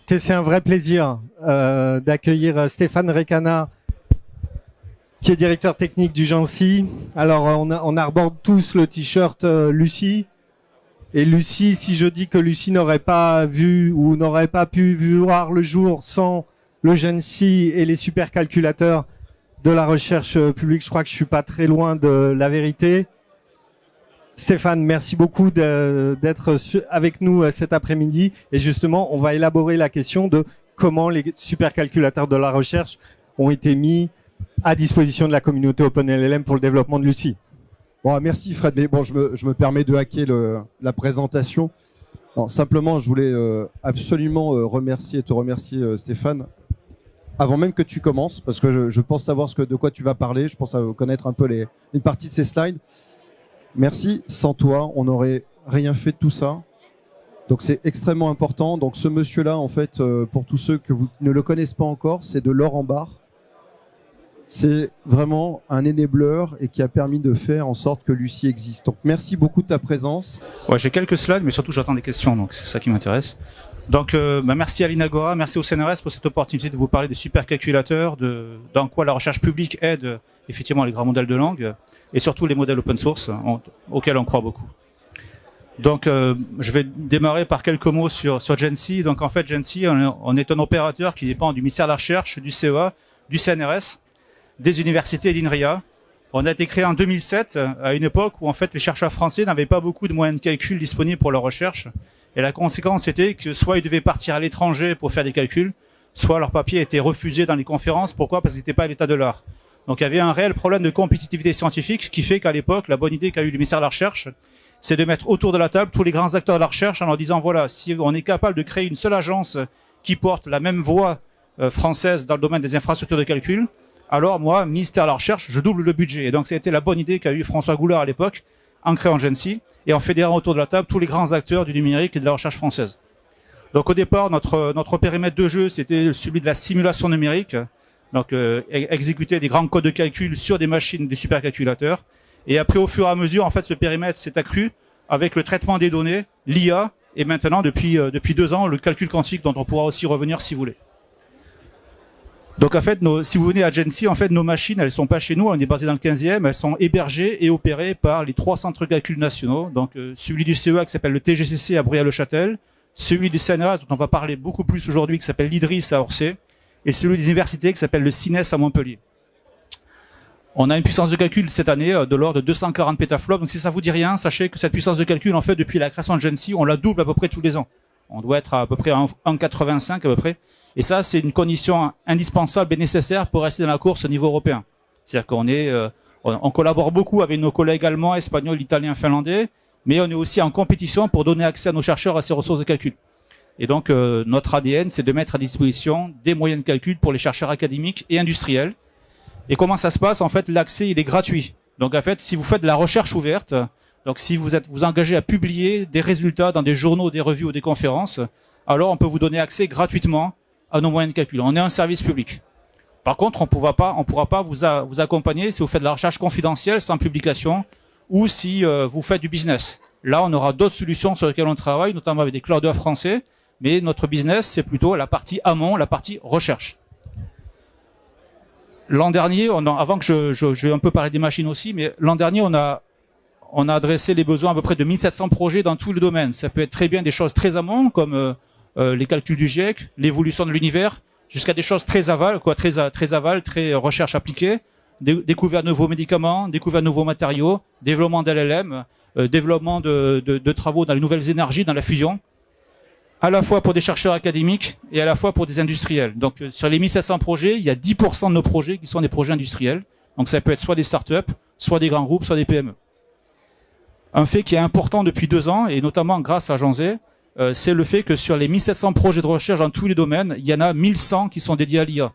C'est un vrai plaisir d'accueillir Stéphane Recana, qui est directeur technique du Jancy. Alors, on arbore tous le t-shirt Lucie. Et Lucie, si je dis que Lucie n'aurait pas vu ou n'aurait pas pu voir le jour sans le Jancy et les supercalculateurs de la recherche publique, je crois que je suis pas très loin de la vérité. Stéphane, merci beaucoup d'être avec nous cet après-midi. Et justement, on va élaborer la question de comment les supercalculateurs de la recherche ont été mis à disposition de la communauté OpenLLM pour le développement de Lucie. Bon, merci Fred, mais bon, je me permets de hacker la présentation. Non, simplement, je voulais absolument te remercier Stéphane, avant même que tu commences, parce que je pense savoir de quoi tu vas parler, je pense connaître un peu une partie de ces slides. Merci, sans toi, on n'aurait rien fait de tout ça. Donc c'est extrêmement important. Donc ce monsieur-là, en fait, pour tous ceux qui ne le connaissent pas encore, c'est de Laurent Barre. C'est vraiment un enabler et qui a permis de faire en sorte que Lucie existe. Donc merci beaucoup de ta présence. Ouais, j'ai quelques slides, mais surtout j'attends des questions, donc c'est ça qui m'intéresse. Donc merci à l'Inagora, merci au CNRS pour cette opportunité de vous parler des supercalculateurs, dans quoi la recherche publique aide effectivement les grands modèles de langue et surtout les modèles open source auxquels on croit beaucoup. Donc je vais démarrer par quelques mots sur Jancy. Donc en fait Jancy, on est un opérateur qui dépend du ministère de la Recherche, du CEA, du CNRS, des universités et d'INRIA. On a été créé en 2007, à une époque où en fait les chercheurs français n'avaient pas beaucoup de moyens de calcul disponibles pour leur recherche. Et la conséquence était que soit ils devaient partir à l'étranger pour faire des calculs, soit leur papier était refusé dans les conférences. Pourquoi? Parce qu'ils n'étaient pas à l'état de l'art. Donc il y avait un réel problème de compétitivité scientifique qui fait qu'à l'époque, la bonne idée qu'a eu le ministère de la Recherche, c'est de mettre autour de la table tous les grands acteurs de la recherche en leur disant voilà, si on est capable de créer une seule agence qui porte la même voix française dans le domaine des infrastructures de calcul, alors moi, ministère de la Recherche, je double le budget. Et donc c'était la bonne idée qu'a eu François Goulard à l'époque en créant Jancy et en fédérant autour de la table tous les grands acteurs du numérique et de la recherche française. Donc au départ, notre périmètre de jeu, c'était celui de la simulation numérique, donc exécuter des grands codes de calcul sur des machines, des supercalculateurs. Et après, au fur et à mesure, en fait, ce périmètre s'est accru avec le traitement des données, l'IA, et maintenant, depuis 2 ans, le calcul quantique, dont on pourra aussi revenir si vous voulez. Donc en fait, si vous venez à Jancy, en fait, nos machines, elles sont pas chez nous, on est basé dans le 15e, elles sont hébergées et opérées par les 3 centres de calcul nationaux. Donc celui du CEA qui s'appelle le TGCC à Brouillard-le-Châtel, celui du CNRS dont on va parler beaucoup plus aujourd'hui qui s'appelle l'IDRIS à Orsay, et celui des universités qui s'appelle le CINES à Montpellier. On a une puissance de calcul cette année de l'ordre de 240 pétaflops. Donc si ça vous dit rien, sachez que cette puissance de calcul, en fait, depuis la création de Jancy, on la double à peu près tous les ans. On doit être à peu près à 1,85 à peu près. Et ça, c'est une condition indispensable et nécessaire pour rester dans la course au niveau européen. C'est-à-dire on collabore beaucoup avec nos collègues allemands, espagnols, italiens, finlandais, mais on est aussi en compétition pour donner accès à nos chercheurs à ces ressources de calcul. Et donc, notre ADN, c'est de mettre à disposition des moyens de calcul pour les chercheurs académiques et industriels. Et comment ça se passe? En fait, l'accès, il est gratuit. Donc, en fait, si vous faites de la recherche ouverte, donc si vous engagez à publier des résultats dans des journaux, des revues ou des conférences, alors on peut vous donner accès gratuitement à nos moyens de calcul. On est un service public. Par contre, on pourra pas vous accompagner si vous faites de la recherche confidentielle sans publication ou si vous faites du business. Là, on aura d'autres solutions sur lesquelles on travaille, notamment avec des clouders français, mais notre business, c'est plutôt la partie amont, la partie recherche. L'an dernier, avant que je vais un peu parler des machines aussi, mais l'an dernier, on a adressé les besoins à peu près de 1700 projets dans tous les domaines. Ça peut être très bien des choses très amont, comme les calculs du GIEC, l'évolution de l'univers, jusqu'à des choses très aval, très recherche appliquée, découvert de nouveaux médicaments, découvert de nouveaux matériaux, développement d'LLM, développement de travaux dans les nouvelles énergies, dans la fusion, à la fois pour des chercheurs académiques et à la fois pour des industriels. Donc sur les 1700 projets, il y a 10% de nos projets qui sont des projets industriels. Donc ça peut être soit des startups, soit des grands groupes, soit des PME. Un fait qui est important depuis 2 ans, et notamment grâce à Jean Zay, c'est le fait que sur les 1700 projets de recherche dans tous les domaines, il y en a 1100 qui sont dédiés à l'IA.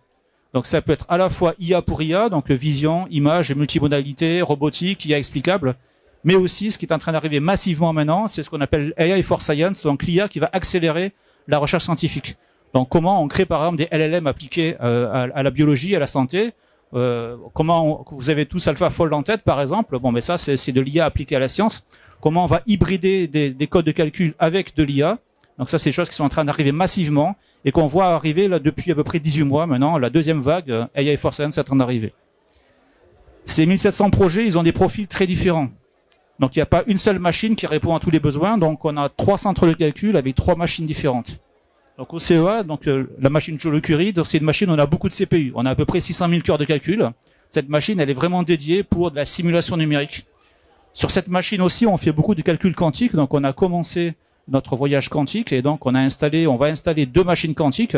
Donc ça peut être à la fois IA pour IA, donc vision, image et multimodalité, robotique, IA explicable, mais aussi ce qui est en train d'arriver massivement maintenant, c'est ce qu'on appelle AI for Science, donc l'IA qui va accélérer la recherche scientifique. Donc comment on crée par exemple des LLM appliqués à la biologie, à la santé, vous avez tous AlphaFold en tête par exemple, bon mais ça c'est de l'IA appliquée à la science. Comment on va hybrider des codes de calcul avec de l'IA. Donc ça, c'est des choses qui sont en train d'arriver massivement. et qu'on voit arriver là depuis à peu près 18 mois maintenant, la deuxième vague AI for Science est en train d'arriver. Ces 1700 projets, ils ont des profils très différents. Donc il n'y a pas une seule machine qui répond à tous les besoins, donc on a 3 centres de calcul avec 3 machines différentes. Donc au CEA, donc la machine Joliot Curie, c'est une machine où on a beaucoup de CPU, on a à peu près 600 000 cœurs de calcul. Cette machine, elle est vraiment dédiée pour de la simulation numérique. Sur cette machine aussi, on fait beaucoup de calculs quantiques, donc on a commencé notre voyage quantique et donc on va installer 2 machines quantiques,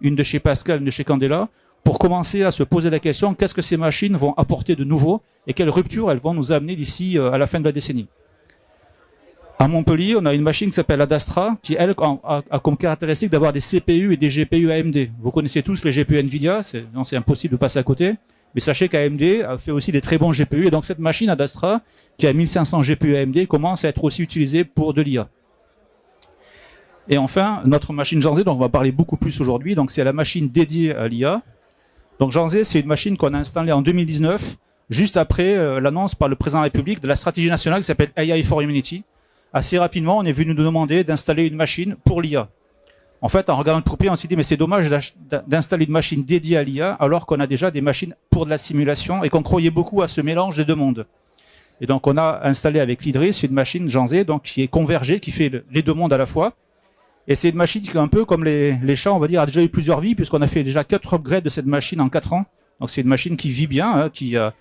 une de chez Pascal, une de chez Candela, pour commencer à se poser la question qu'est-ce que ces machines vont apporter de nouveau et quelles ruptures elles vont nous amener d'ici à la fin de la décennie. À Montpellier, on a une machine qui s'appelle Adastra, qui elle a comme caractéristique d'avoir des CPU et des GPU AMD. Vous connaissez tous les GPU Nvidia, c'est impossible de passer à côté. Mais sachez qu'AMD a fait aussi des très bons GPU, et donc cette machine Adastra, qui a 1500 GPU AMD, commence à être aussi utilisée pour de l'IA. Et enfin, notre machine Janzé, dont on va parler beaucoup plus aujourd'hui, donc c'est la machine dédiée à l'IA. Donc Janzé, c'est une machine qu'on a installée en 2019, juste après l'annonce par le président de la République de la stratégie nationale qui s'appelle AI for Humanity. Assez rapidement, on est venu nous demander d'installer une machine pour l'IA. En fait, en regardant le prix, on s'est dit, mais c'est dommage d'installer une machine dédiée à l'IA alors qu'on a déjà des machines pour de la simulation et qu'on croyait beaucoup à ce mélange des deux mondes. Et donc, on a installé avec l'IDRIS une machine Janzé, donc qui est convergée, qui fait les deux mondes à la fois. Et c'est une machine qui est un peu comme les chats, on va dire, a déjà eu plusieurs vies puisqu'on a fait déjà 4 upgrades de cette machine en 4 ans. Donc, c'est une machine qui vit bien, hein, qui a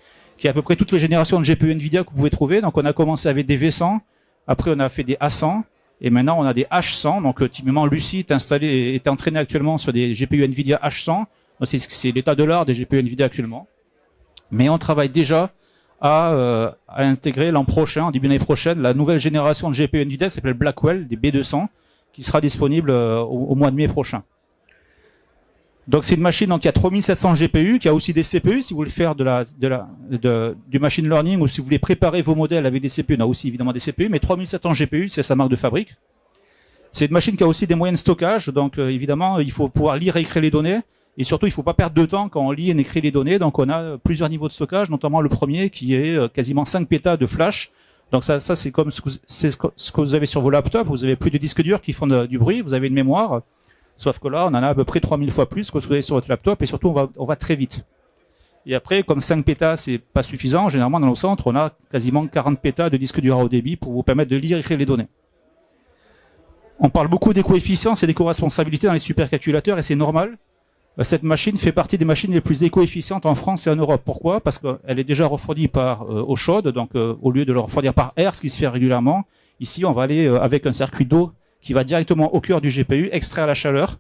à peu près toutes les générations de GPU Nvidia que vous pouvez trouver. Donc, on a commencé avec des V100. Après, on a fait des A100 et maintenant on a des H100. Donc, typiquement, Lucie est entraîné actuellement sur des GPU Nvidia H100. C'est l'état de l'art des GPU Nvidia actuellement. Mais on travaille déjà à intégrer l'an prochain, en début d'année prochaine, la nouvelle génération de GPU Nvidia qui s'appelle Blackwell, des B200, qui sera disponible au mois de mai prochain. Donc c'est une machine qui a 3700 GPU, qui a aussi des CPU si vous voulez faire du machine learning ou si vous voulez préparer vos modèles avec des CPU. On a aussi évidemment des CPU, mais 3700 GPU, c'est sa marque de fabrique. C'est une machine qui a aussi des moyens de stockage, donc évidemment il faut pouvoir lire et écrire les données, et surtout il ne faut pas perdre de temps quand on lit et écrit les données. Donc on a plusieurs niveaux de stockage, notamment le premier qui est quasiment 5 pétas de flash. Donc ça c'est comme ce que vous avez sur vos laptops, vous avez plus de disques durs qui font du bruit, vous avez une mémoire. Sauf que là, on en a à peu près 3000 fois plus que ce que vous avez sur votre laptop et surtout, on va très vite. Et après, comme 5 pétas, c'est pas suffisant, généralement, dans nos centres, on a quasiment 40 pétas de disque dur à haut débit pour vous permettre de lire et écrire les données. On parle beaucoup d'éco-efficience et d'éco-responsabilité dans les supercalculateurs et c'est normal. Cette machine fait partie des machines les plus éco-efficientes en France et en Europe. Pourquoi? Parce qu'elle est déjà refroidie par eau chaude, donc au lieu de le refroidir par air, ce qui se fait régulièrement, ici, on va aller avec un circuit d'eau qui va directement au cœur du GPU, extraire la chaleur.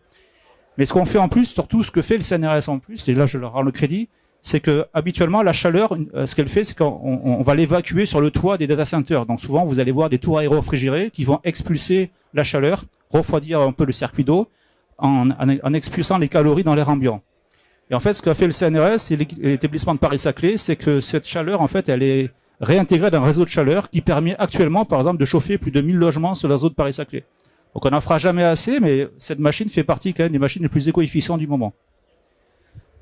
Mais ce qu'on fait en plus, surtout ce que fait le CNRS en plus, et là je leur rends le crédit, c'est que habituellement la chaleur, ce qu'elle fait, c'est qu'on va l'évacuer sur le toit des data centers. Donc souvent vous allez voir des tours aéro-réfrigérées qui vont expulser la chaleur, refroidir un peu le circuit d'eau, en expulsant les calories dans l'air ambiant. Et en fait, ce qu'a fait le CNRS et l'établissement de Paris-Saclay, c'est que cette chaleur, en fait, elle est réintégrée dans un réseau de chaleur qui permet actuellement, par exemple, de chauffer plus de 1000 logements sur le réseau de Paris-Saclay. Donc on n'en fera jamais assez, mais cette machine fait partie quand même des machines les plus éco-efficientes du moment.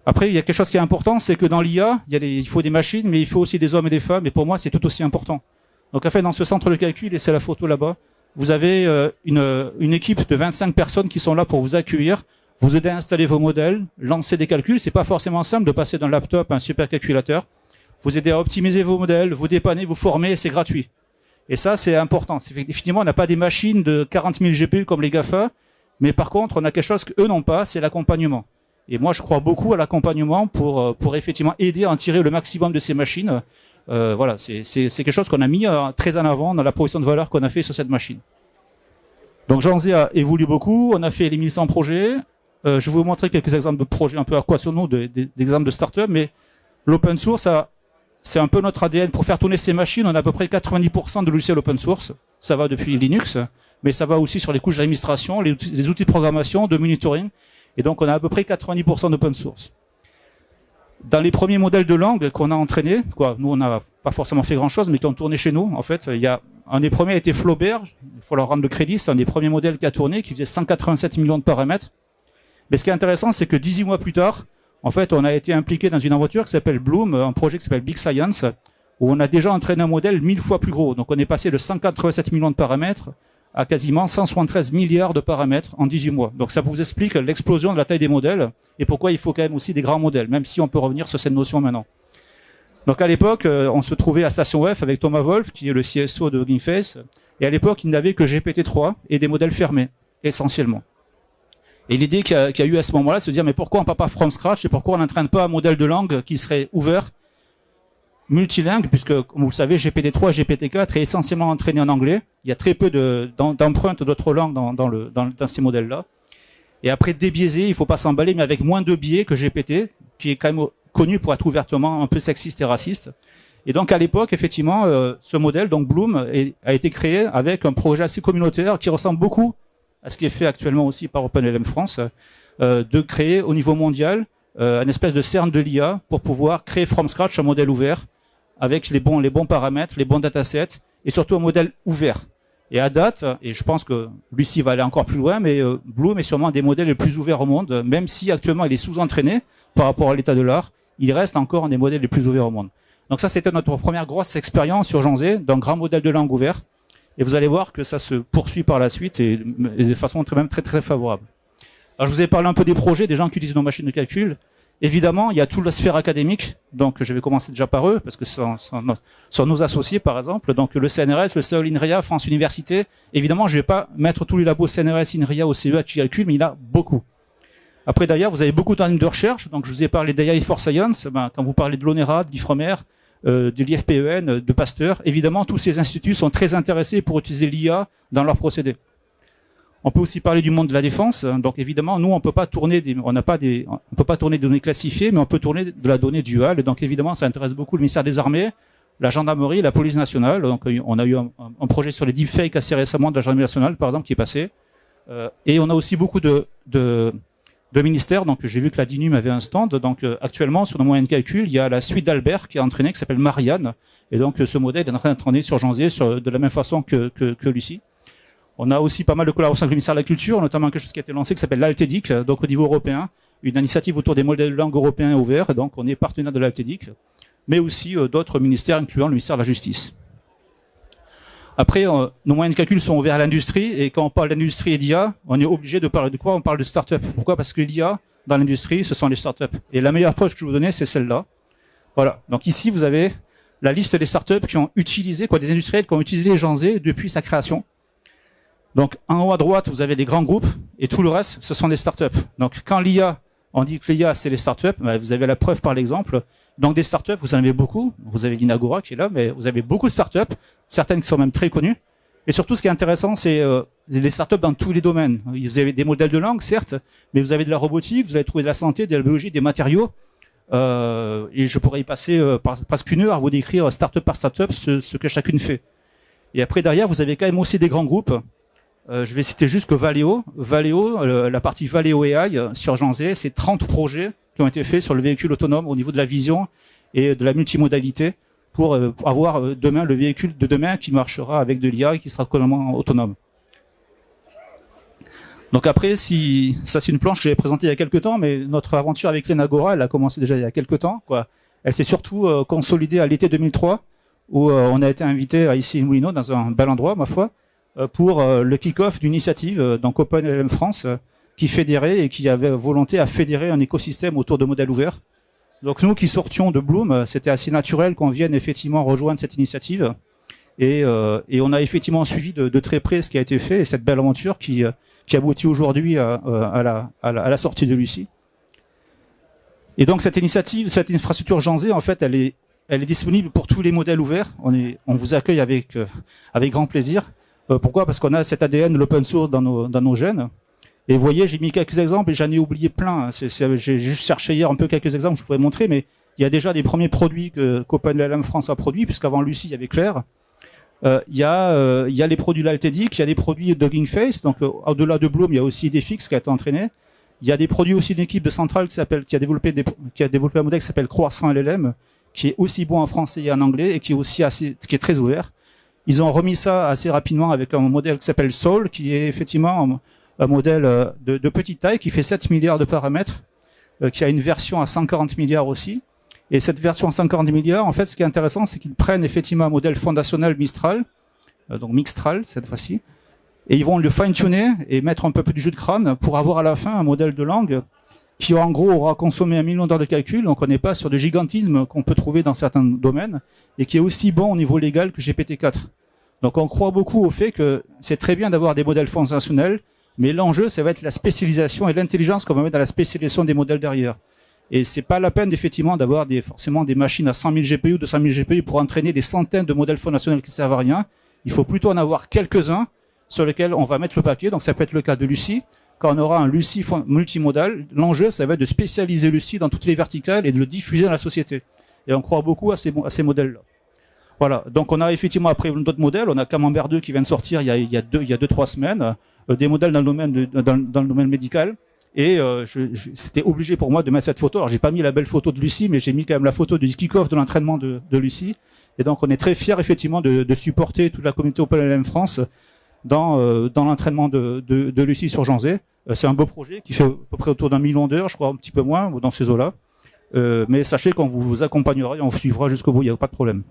Après, il y a quelque chose qui est important, c'est que dans l'IA, il faut des machines, mais il faut aussi des hommes et des femmes, et pour moi, c'est tout aussi important. Donc en fait, dans ce centre de calcul, et c'est la photo là-bas, vous avez une équipe de 25 personnes qui sont là pour vous accueillir, vous aider à installer vos modèles, lancer des calculs. C'est pas forcément simple de passer d'un laptop à un supercalculateur. Vous aider à optimiser vos modèles, vous dépanner, vous former, c'est gratuit. Et ça, c'est important. Effectivement, on n'a pas des machines de 40 000 GPU comme les GAFA, mais par contre, on a quelque chose qu'eux n'ont pas, c'est l'accompagnement. Et moi, je crois beaucoup à l'accompagnement pour effectivement aider à en tirer le maximum de ces machines. Voilà, c'est quelque chose qu'on a mis très en avant dans la proposition de valeur qu'on a fait sur cette machine. Donc, Janzé a évolué beaucoup. On a fait les 1100 projets. Je vais vous montrer quelques exemples de projets un peu aquationaux, d'exemples de start-up, mais l'open source c'est un peu notre ADN. Pour faire tourner ces machines, on a à peu près 90% de logiciels open source. Ça va depuis Linux, mais ça va aussi sur les couches d'administration, les outils de programmation, de monitoring. Et donc, on a à peu près 90% d'open source. Dans les premiers modèles de langue qu'on a entraînés, nous, on n'a pas forcément fait grand-chose, mais qui ont tourné chez nous, en fait, un des premiers a été Flaubert. Il faut leur rendre le crédit. C'est un des premiers modèles qui a tourné, qui faisait 187 millions de paramètres. Mais ce qui est intéressant, c'est que 18 mois plus tard, en fait, on a été impliqué dans une aventure qui s'appelle Bloom, un projet qui s'appelle Big Science, où on a déjà entraîné un modèle 1000 fois plus gros. Donc, on est passé de 187 millions de paramètres à quasiment 173 milliards de paramètres en 18 mois. Donc ça vous explique l'explosion de la taille des modèles et pourquoi il faut quand même aussi des grands modèles, même si on peut revenir sur cette notion maintenant. Donc à l'époque, on se trouvait à Station F avec Thomas Wolf, qui est le CSO de Hugging Face, et à l'époque, il n'avait que GPT-3 et des modèles fermés, essentiellement. Et l'idée qu'il y a eu à ce moment-là, c'est de dire, mais pourquoi on ne part pas from scratch et pourquoi on n'entraîne pas un modèle de langue qui serait ouvert, multilingue, puisque, comme vous le savez, GPT-3 et GPT-4 est essentiellement entraîné en anglais. Il y a très peu d'empreintes d'autres langues dans ces modèles-là. Et après, débiaisé, il ne faut pas s'emballer, mais avec moins de biais que GPT, qui est quand même connu pour être ouvertement un peu sexiste et raciste. Et donc, à l'époque, effectivement, ce modèle, donc Bloom, a été créé avec un projet assez communautaire qui ressemble beaucoup à ce qui est fait actuellement aussi par OpenLM France, de créer au niveau mondial une espèce de CERN de l'IA pour pouvoir créer from scratch un modèle ouvert avec les bons paramètres, les bons datasets et surtout un modèle ouvert. Et à date, et je pense que Lucie va aller encore plus loin, mais Bloom est sûrement un des modèles les plus ouverts au monde, même si actuellement il est sous-entraîné par rapport à l'état de l'art, il reste encore un des modèles les plus ouverts au monde. Donc ça, c'était notre première grosse expérience sur Janzé, d'un grand modèle de langue ouvert. Et vous allez voir que ça se poursuit par la suite et de façon même très très favorable. Alors je vous ai parlé un peu des projets, des gens qui utilisent nos machines de calcul. Évidemment, il y a toute la sphère académique, donc je vais commencer déjà par eux, parce que sont nos associés par exemple, donc le CNRS, le CEL INRIA, France Université. Évidemment, je ne vais pas mettre tous les labos CNRS, INRIA, OCEA qui calculent, mais il y en a beaucoup. Après d'ailleurs, vous avez beaucoup d'organismes de recherche, donc je vous ai parlé d'AI for Science, quand vous parlez de l'ONERA, de l'IFREMER, de l'IFPEN, de Pasteur, évidemment, tous ces instituts sont très intéressés pour utiliser l'IA dans leurs procédés. On peut aussi parler du monde de la défense. Donc évidemment, nous, on peut pas tourner des données classifiées, mais on peut tourner de la donnée duale. Donc évidemment, ça intéresse beaucoup le ministère des Armées, la gendarmerie, la police nationale. Donc on a eu un projet sur les deepfakes assez récemment de la gendarmerie nationale, par exemple, qui est passé. Et on a aussi beaucoup de ministères. Donc j'ai vu que la DINUM avait un stand. Donc actuellement, sur nos moyens de calcul, il y a la suite d'Albert qui est entraînée, qui s'appelle Marianne. Et donc ce modèle est en train d'être entraîné sur Janzé de la même façon que Lucie. On a aussi pas mal de collaborations avec le ministère de la Culture, notamment quelque chose qui a été lancé qui s'appelle l'Altedic, donc au niveau européen, une initiative autour des modèles de langue européens ouverts, donc on est partenaire de l'Altedic, mais aussi d'autres ministères, incluant le ministère de la Justice. Après, nos moyens de calcul sont ouverts à l'industrie, et quand on parle d'industrie et d'IA, on est obligé de parler de quoi? On parle de start-up. Pourquoi? Parce que l'IA, dans l'industrie, ce sont les start-up. Et la meilleure preuve que je vais vous donner, c'est celle-là. Voilà. Donc ici, vous avez la liste des start-up qui ont utilisé, des industriels qui ont utilisé les Janzé depuis sa création. Donc, en haut à droite, vous avez des grands groupes, et tout le reste, ce sont des startups. Donc, quand l'IA, on dit que l'IA, c'est les startups, vous avez la preuve par l'exemple. Donc, des startups, vous en avez beaucoup. Vous avez l'Inagora qui est là, mais vous avez beaucoup de startups, certaines qui sont même très connues. Et surtout, ce qui est intéressant, c'est les startups dans tous les domaines. Vous avez des modèles de langue, certes, mais vous avez de la robotique, vous allez trouver de la santé, de la biologie, des matériaux. Et je pourrais y passer presque une heure à vous décrire startup par startup ce que chacune fait. Et après, derrière, vous avez quand même aussi des grands groupes. Je vais citer juste que Valeo, la partie Valeo AI sur Janzé, c'est 30 projets qui ont été faits sur le véhicule autonome au niveau de la vision et de la multimodalité pour avoir demain le véhicule de demain qui marchera avec de l'IA et qui sera complètement autonome. Donc après, ça c'est une planche que j'avais présentée il y a quelques temps, mais notre aventure avec l'Enagora, elle a commencé déjà il y a quelques temps, quoi. Elle s'est surtout consolidée à l'été 2003 où on a été invité à Issy-les-Moulineaux dans un bel endroit, ma foi, pour le kick-off d'une initiative, donc OpenLM France, qui fédérait et qui avait volonté à fédérer un écosystème autour de modèles ouverts. Donc nous qui sortions de Bloom, c'était assez naturel qu'on vienne effectivement rejoindre cette initiative. Et on a effectivement suivi de très près ce qui a été fait et cette belle aventure qui aboutit aujourd'hui à la sortie de Lucie. Et donc cette initiative, cette infrastructure Janzé, en fait, elle est disponible pour tous les modèles ouverts. On vous accueille avec grand plaisir. Pourquoi? Parce qu'on a cet ADN de l'open source dans nos gènes. Et vous voyez, j'ai mis quelques exemples et j'en ai oublié plein. J'ai juste cherché hier un peu quelques exemples que je pourrais montrer, mais il y a déjà des premiers produits qu'OpenLM France a produits, puisqu'avant Lucie, il y avait Claire. Il y a les produits de l'Altedic, il y a des produits de Hugging Face, donc au-delà de Bloom, il y a aussi Idefix qui a été entraîné. Il y a des produits aussi d'une équipe de Centrale qui a développé un modèle qui s'appelle Croissant LLM, qui est aussi bon en français et en anglais et qui est très ouvert. Ils ont remis ça assez rapidement avec un modèle qui s'appelle Soul, qui est effectivement un modèle de petite taille, qui fait 7 milliards de paramètres, qui a une version à 140 milliards aussi. Et cette version à 140 milliards, en fait, ce qui est intéressant, c'est qu'ils prennent effectivement un modèle fondationnel Mistral, donc Mixtral cette fois-ci, et ils vont le fine-tuner et mettre un peu plus de jus de crâne pour avoir à la fin un modèle de langue qui en gros aura consommé 1 million d'heures de calcul, donc on n'est pas sur du gigantisme qu'on peut trouver dans certains domaines, et qui est aussi bon au niveau légal que GPT-4. Donc on croit beaucoup au fait que c'est très bien d'avoir des modèles fondationnels, mais l'enjeu, ça va être la spécialisation et l'intelligence qu'on va mettre dans la spécialisation des modèles derrière. Et c'est pas la peine effectivement d'avoir forcément des machines à 100 000 GPU, 200 000 GPU pour entraîner des centaines de modèles fondationnels qui servent à rien. Il faut plutôt en avoir quelques-uns sur lesquels on va mettre le paquet. Donc ça peut être le cas de Lucie. Quand on aura un Lucie multimodal, l'enjeu, ça va être de spécialiser Lucie dans toutes les verticales et de le diffuser dans la société. Et on croit beaucoup à ces modèles-là. Voilà. Donc on a effectivement après d'autres modèles. On a Camembert 2 qui vient de sortir il y a 2-3 semaines. Des modèles dans le domaine dans le domaine médical. Et c'était obligé pour moi de mettre cette photo. Alors j'ai pas mis la belle photo de Lucie, mais j'ai mis quand même la photo du kick-off de l'entraînement de Lucie. Et donc on est très fiers effectivement de supporter toute la communauté OpenLLM France dans l'entraînement de Lucie sur Jean Zé. C'est un beau projet qui fait à peu près autour d'1 million d'heures, je crois un petit peu moins, ou dans ces eaux-là. Mais sachez qu'on vous accompagnera et on vous suivra jusqu'au bout, il n'y a pas de problème.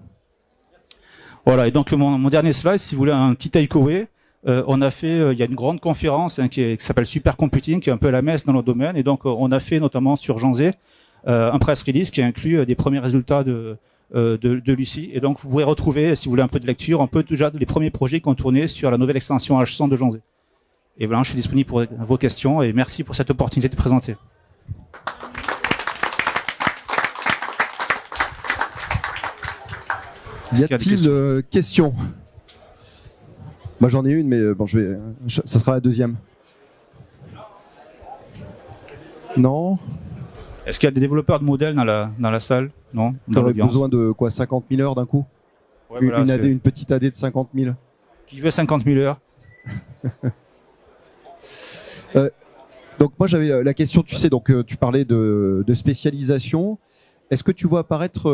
Voilà, et donc mon dernier slide, si vous voulez un petit takeaway, on a fait, il y a une grande conférence qui s'appelle Supercomputing, qui est un peu à la messe dans le domaine, et donc on a fait notamment sur Jean Zé un press release qui inclut des premiers résultats de Lucie, et donc vous pourrez retrouver, si vous voulez un peu de lecture, un peu déjà les premiers projets qui ont tourné sur la nouvelle extension H100 de Jean Zé. Et voilà, je suis disponible pour vos questions, et merci pour cette opportunité de présenter. Y a-t-il questions? Moi j'en ai une, mais bon, ça sera la deuxième. Non? Est-ce qu'il y a des développeurs de modèles dans la salle? Non? Dans l'audience. Besoin de quoi? 50 000 heures d'un coup? Ouais, voilà, une petite AD de 50 000. Qui veut 50 000 heures? Donc moi j'avais la question, tu sais, donc tu parlais de spécialisation. Est-ce que tu vois apparaître,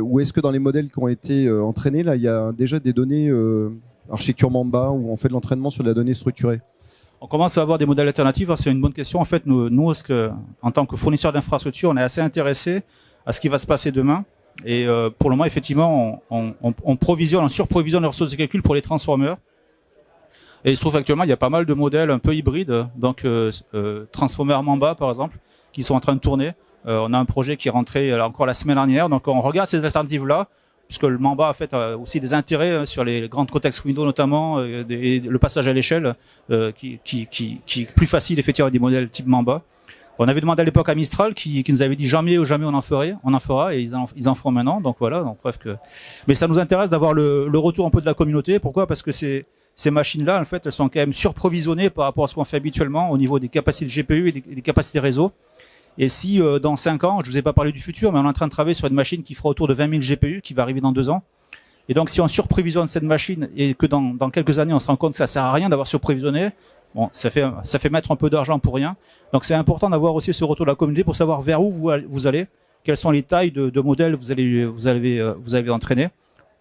ou est-ce que dans les modèles qui ont été entraînés, là, il y a déjà des données architecture Mamba où on fait de l'entraînement sur de la donnée structurée? On commence à avoir des modèles alternatifs. C'est une bonne question. En fait, nous en tant que fournisseur d'infrastructures, on est assez intéressé à ce qui va se passer demain. Et pour le moment, effectivement, on surprovisionne les ressources de calcul pour les transformers. Et il se trouve actuellement, il y a pas mal de modèles un peu hybrides, donc Transformer Mamba par exemple, qui sont en train de tourner. On a un projet qui est rentré encore la semaine dernière, donc on regarde ces alternatives-là, puisque le Mamba en fait a aussi des intérêts sur les grands contextes Windows notamment, et le passage à l'échelle qui est plus facile effectivement avec des modèles type Mamba. On avait demandé à l'époque à Mistral qui nous avait dit jamais ou jamais on en fera, et ils en feront maintenant. Donc voilà, donc bref mais ça nous intéresse d'avoir le retour un peu de la communauté. Pourquoi? Parce que ces machines-là, en fait, elles sont quand même surprovisionnées par rapport à ce qu'on fait habituellement au niveau des capacités de GPU et des capacités réseau. Et si dans 5 ans, je vous ai pas parlé du futur, mais on est en train de travailler sur une machine qui fera autour de 20 000 GPU, qui va arriver dans 2 ans. Et donc si on surprévisionne cette machine et que dans quelques années on se rend compte que ça sert à rien d'avoir surprévisionné, bon, ça fait mettre un peu d'argent pour rien. Donc c'est important d'avoir aussi ce retour de la communauté pour savoir vers où vous allez, quelles sont les tailles de modèles vous avez entraîné.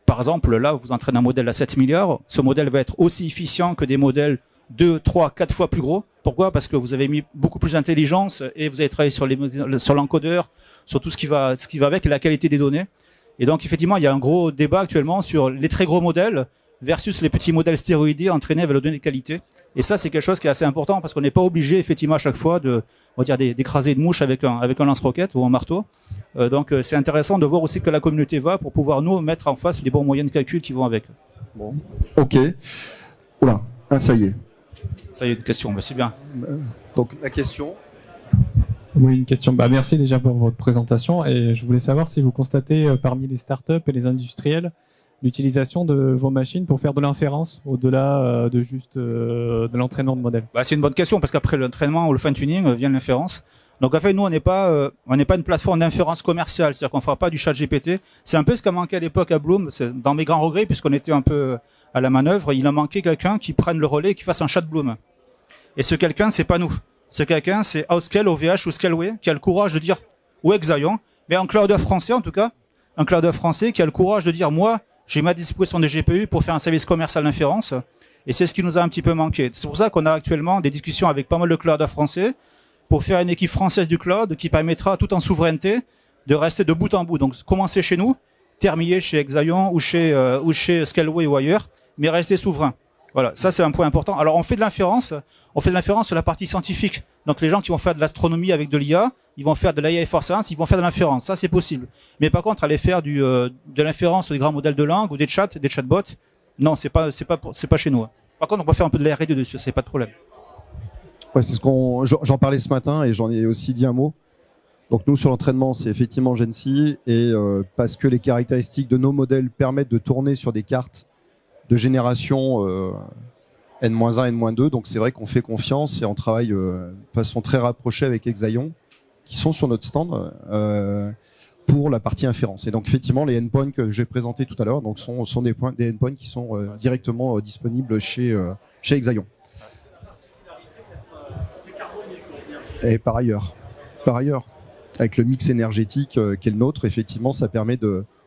Par exemple, là, vous entraînez un modèle à 7 milliards. Ce modèle va être aussi efficient que des modèles 2, 3, 4 fois plus gros. Pourquoi? Parce que vous avez mis beaucoup plus d'intelligence et vous avez travaillé sur l'encodeur, sur tout ce qui va avec, la qualité des données. Et donc, effectivement, il y a un gros débat actuellement sur les très gros modèles versus les petits modèles stéroïdés entraînés avec la donnée de qualité. Et ça, c'est quelque chose qui est assez important parce qu'on n'est pas obligé, effectivement, à chaque fois d'écraser une mouche avec un lance-roquette ou un marteau. Donc, c'est intéressant de voir aussi que la communauté va pour pouvoir nous mettre en face les bons moyens de calcul qui vont avec. Bon. Ok. Oula, ça y est. Ça y est, une question, mais c'est bien. Donc, la question. Oui, une question. Merci déjà pour votre présentation. Et je voulais savoir si vous constatez parmi les startups et les industriels l'utilisation de vos machines pour faire de l'inférence au-delà de juste de l'entraînement de modèles. C'est une bonne question parce qu'après l'entraînement ou le fine-tuning vient l'inférence. Donc en fait, nous, on n'est pas une plateforme d'inférence commerciale, c'est-à-dire qu'on ne fera pas du chat GPT. C'est un peu ce qui a manqué à l'époque à Bloom. C'est dans mes grands regrets, puisqu'on était un peu à la manœuvre, il a manqué quelqu'un qui prenne le relais et qui fasse un chat Bloom. Et ce quelqu'un, c'est pas nous. Ce quelqu'un, c'est Outscale, OVH ou Scaleway, qui a le courage de dire, ou Exaion, mais un cloudeur français en tout cas, un cloudeur français qui a le courage de dire, moi, j'ai ma disposition des GPU pour faire un service commercial d'inférence. Et c'est ce qui nous a un petit peu manqué. C'est pour ça qu'on a actuellement des discussions avec pas mal de cloudeurs français pour faire une équipe française du cloud qui permettra, tout en souveraineté, de rester de bout en bout. Donc, commencer chez nous, terminer chez Exaion ou chez Scaleway ou ailleurs, mais rester souverain. Voilà, ça c'est un point important. Alors on fait de l'inférence sur la partie scientifique. Donc les gens qui vont faire de l'astronomie avec de l'IA, ils vont faire de l'IA for Science, ils vont faire de l'inférence. Ça c'est possible. Mais par contre, aller faire de l'inférence sur des grands modèles de langue ou des chatbots, non, c'est pas chez nous. Par contre, on peut faire un peu de la R&D dessus, c'est pas de problème. Ouais, c'est j'en parlais ce matin et j'en ai aussi dit un mot. Donc nous sur l'entraînement, c'est effectivement Gency et parce que les caractéristiques de nos modèles permettent de tourner sur des cartes de génération N-1, N-2. Donc c'est vrai qu'on fait confiance et on travaille de façon très rapprochée avec Exaion qui sont sur notre stand pour la partie inférence. Et donc effectivement les endpoints que j'ai présentés tout à l'heure donc sont des endpoints qui sont directement disponibles chez Exaion. Et par ailleurs, avec le mix énergétique qui est le nôtre, effectivement, ça permet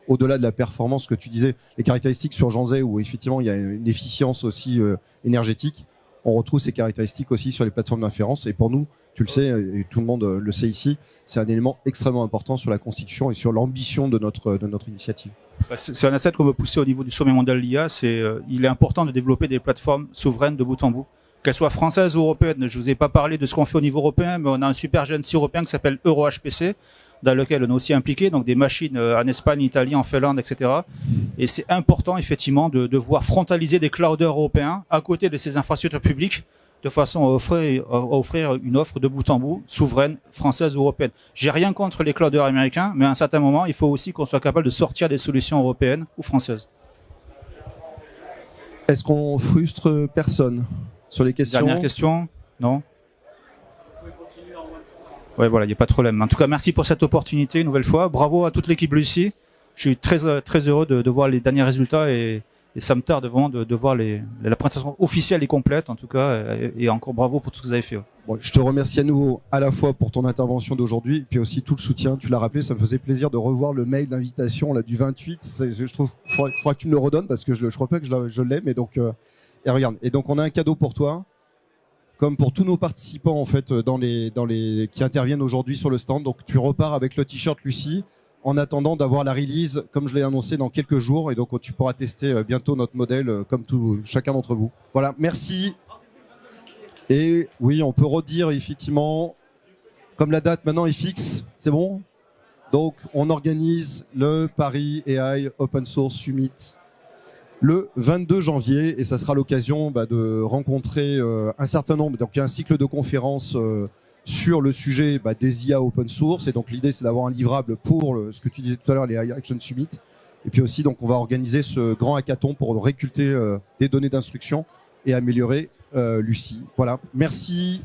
au-delà de la performance que tu disais, les caractéristiques sur Janzé où effectivement il y a une efficience aussi énergétique, on retrouve ces caractéristiques aussi sur les plateformes d'inférence. Et pour nous, tu le sais, et tout le monde le sait ici, c'est un élément extrêmement important sur la constitution et sur l'ambition de notre initiative. C'est un asset qu'on veut pousser au niveau du sommet mondial de l'IA. Il est important de développer des plateformes souveraines de bout en bout. Qu'elles soient françaises ou européennes. Je vous ai pas parlé de ce qu'on fait au niveau européen, mais on a un super Gency européen qui s'appelle EuroHPC, dans lequel on est aussi impliqué, donc des machines en Espagne, Italie, en Finlande, etc. Et c'est important, effectivement, de voir frontaliser des clouders européens à côté de ces infrastructures publiques, de façon à offrir une offre de bout en bout, souveraine, française ou européenne. J'ai rien contre les clouders américains, mais à un certain moment, il faut aussi qu'on soit capable de sortir des solutions européennes ou françaises. Est-ce qu'on frustre personne sur les questions? Dernière question? Non? Ouais, voilà, il n'y a pas de problème. En tout cas, merci pour cette opportunité une nouvelle fois. Bravo à toute l'équipe Lucie. Je suis très, très heureux de voir les derniers résultats et ça me tarde vraiment de voir la présentation officielle et complète, en tout cas. Et encore bravo pour tout ce que vous avez fait. Bon, je te remercie à nouveau à la fois pour ton intervention d'aujourd'hui et puis aussi tout le soutien. Tu l'as rappelé, ça me faisait plaisir de revoir le mail d'invitation là du 28. Je trouve qu'il faudra que tu me le redonnes parce que je crois pas que je l'ai, mais donc et regarde. Et donc on a un cadeau pour toi. Comme pour tous nos participants en fait qui interviennent aujourd'hui sur le stand. Donc tu repars avec le t-shirt Lucie en attendant d'avoir la release comme je l'ai annoncé dans quelques jours et donc tu pourras tester bientôt notre modèle comme chacun d'entre vous. Voilà, merci. Et oui, on peut redire effectivement comme la date maintenant est fixe, c'est bon. Donc on organise le Paris AI Open Source Summit le 22 janvier et ça sera l'occasion de rencontrer un certain nombre. Donc il y a un cycle de conférences sur le sujet des IA open source et donc l'idée c'est d'avoir un livrable pour ce que tu disais tout à l'heure, les AI Action Summit. Et puis aussi donc on va organiser ce grand hackathon pour récolter des données d'instruction et améliorer Lucie. Voilà, merci